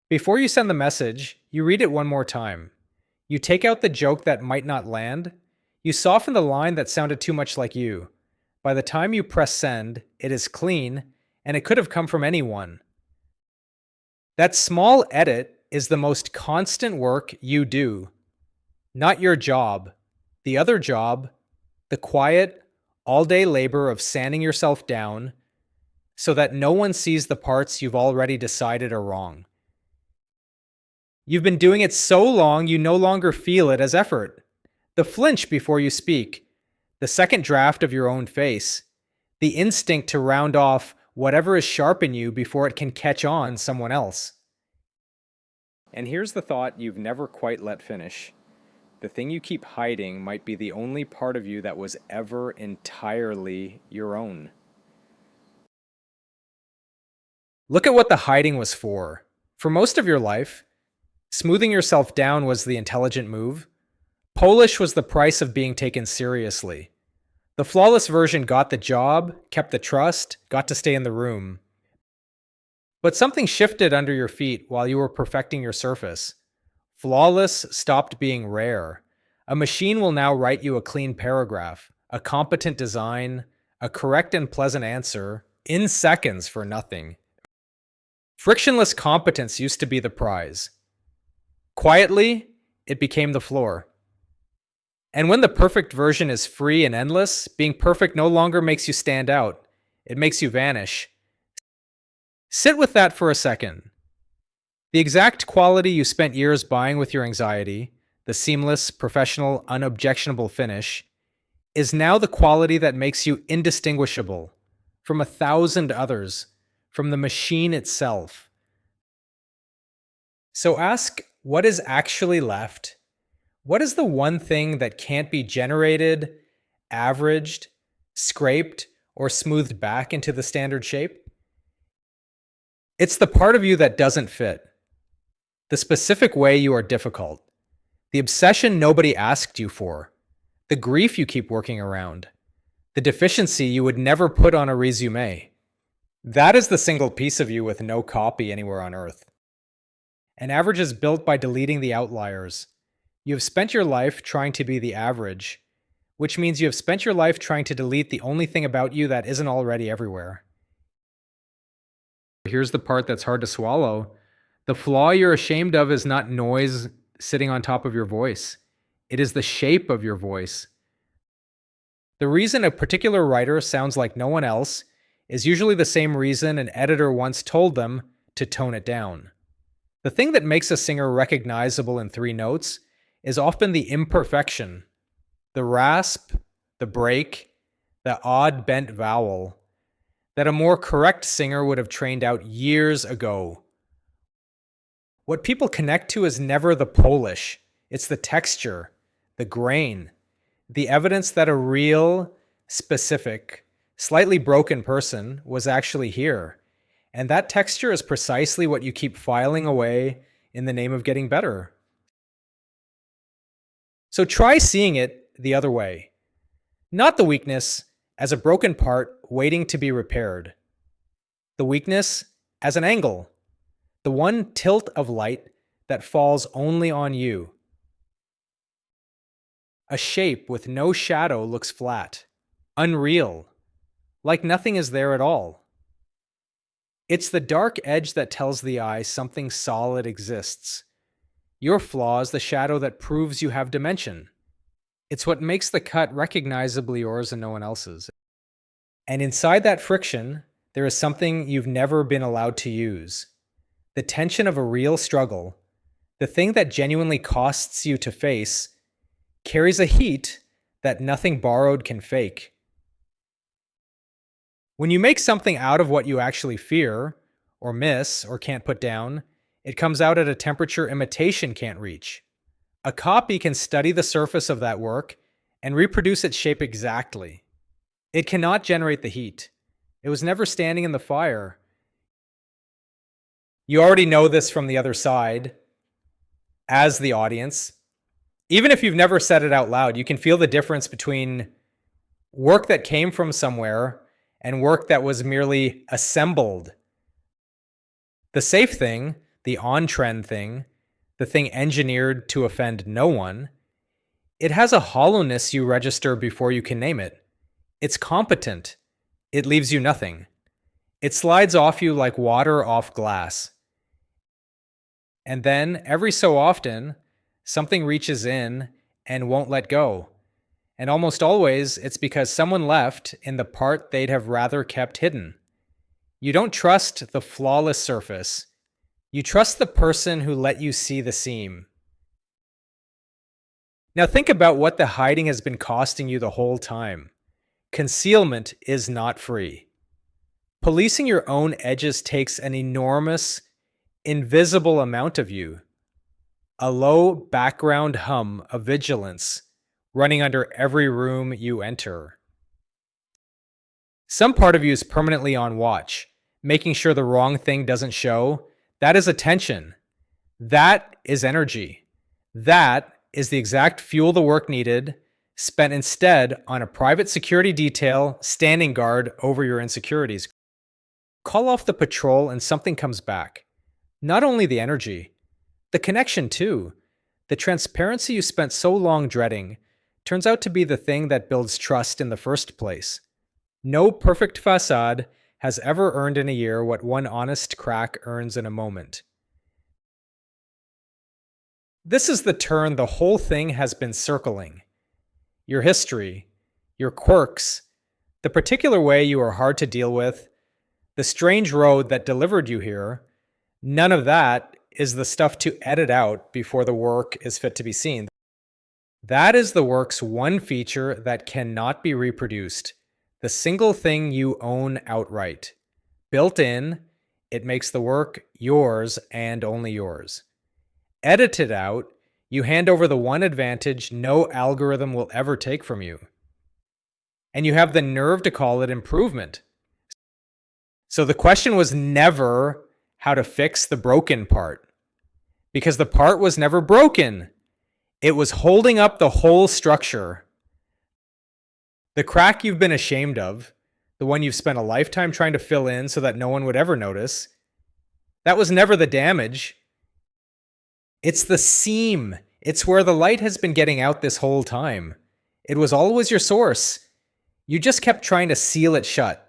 Before you send the message, you read it one more time. You take out the joke that might not land. You soften the line that sounded too much like you. By the time you press send, it is clean, and it could have come from anyone. That small edit is the most constant work you do, not your job. The other job, the quiet, all day labor of sanding yourself down so that no one sees the parts you've already decided are wrong. You've been doing it so long you no longer feel it as effort. The flinch before you speak, the second draft of your own face, the instinct to round off whatever is sharp in you before it can catch on someone else. And here's the thought you've never quite let finish. The thing you keep hiding might be the only part of you that was ever entirely your own. Look at what the hiding was for. For most of your life, smoothing yourself down was the intelligent move. Polish was the price of being taken seriously. The flawless version got the job, kept the trust, got to stay in the room. But something shifted under your feet while you were perfecting your surface. Flawless stopped being rare. A machine will now write you a clean paragraph, a competent design, a correct and pleasant answer, in seconds for nothing. Frictionless competence used to be the prize. Quietly, it became the floor. And when the perfect version is free and endless, being perfect no longer makes you stand out. It makes you vanish. Sit with that for a second. The exact quality you spent years buying with your anxiety, the seamless, professional, unobjectionable finish, is now the quality that makes you indistinguishable from 1,000 others, from the machine itself. So ask, what is actually left? What is the one thing that can't be generated, averaged, scraped, or smoothed back into the standard shape? It's the part of you that doesn't fit. The specific way you are difficult. The obsession nobody asked you for. The grief you keep working around. The deficiency you would never put on a resume. That is the single piece of you with no copy anywhere on earth. An average is built by deleting the outliers. You have spent your life trying to be the average, which means you have spent your life trying to delete the only thing about you that isn't already everywhere. Here's the part that's hard to swallow. The flaw you're ashamed of is not noise sitting on top of your voice. It is the shape of your voice. The reason a particular writer sounds like no one else is usually the same reason an editor once told them to tone it down. The thing that makes a singer recognizable in 3 notes is often the imperfection, the rasp, the break, the odd bent vowel that a more correct singer would have trained out years ago. What people connect to is never the polish. It's the texture, the grain, the evidence that a real, specific, slightly broken person was actually here. And that texture is precisely what you keep filing away in the name of getting better. So try seeing it the other way. Not the weakness as a broken part waiting to be repaired. The weakness as an angle, the one tilt of light that falls only on you. A shape with no shadow looks flat, unreal, like nothing is there at all. It's the dark edge that tells the eye something solid exists. Your flaw is the shadow that proves you have dimension. It's what makes the cut recognizably yours and no one else's. And inside that friction, there is something you've never been allowed to use. The tension of a real struggle, the thing that genuinely costs you to face, carries a heat that nothing borrowed can fake. When you make something out of what you actually fear, or miss, or can't put down, it comes out at a temperature imitation can't reach. A copy can study the surface of that work and reproduce its shape exactly. It cannot generate the heat. It was never standing in the fire. You already know this from the other side, as the audience. Even if you've never said it out loud, you can feel the difference between work that came from somewhere and work that was merely assembled. The safe thing, the on-trend thing, the thing engineered to offend no one, it has a hollowness you register before you can name it. It's competent. It leaves you nothing. It slides off you like water off glass. And then, every so often, something reaches in and won't let go. And almost always, it's because someone left in the part they'd have rather kept hidden. You don't trust the flawless surface. You trust the person who let you see the seam. Now think about what the hiding has been costing you the whole time. Concealment is not free. Policing your own edges takes an enormous, invisible amount of you. A low background hum of vigilance running under every room you enter. Some part of you is permanently on watch, making sure the wrong thing doesn't show. That is attention. That is energy. That is the exact fuel the work needed, spent instead on a private security detail standing guard over your insecurities. Call off the patrol and something comes back. Not only the energy, the connection too. The transparency you spent so long dreading turns out to be the thing that builds trust in the first place. No perfect facade has ever earned in a year what one honest crack earns in a moment. This is the turn the whole thing has been circling. Your history, your quirks, the particular way you are hard to deal with, the strange road that delivered you here, none of that is the stuff to edit out before the work is fit to be seen. That is the work's one feature that cannot be reproduced, the single thing you own outright. Built in, it makes the work yours and only yours. Edited out, you hand over the one advantage no algorithm will ever take from you. And you have the nerve to call it improvement. So the question was never how to fix the broken part, because the part was never broken. It was holding up the whole structure. The crack you've been ashamed of, the one you've spent a lifetime trying to fill in so that no one would ever notice, that was never the damage. It's the seam. It's where the light has been getting out this whole time. It was always your source. You just kept trying to seal it shut.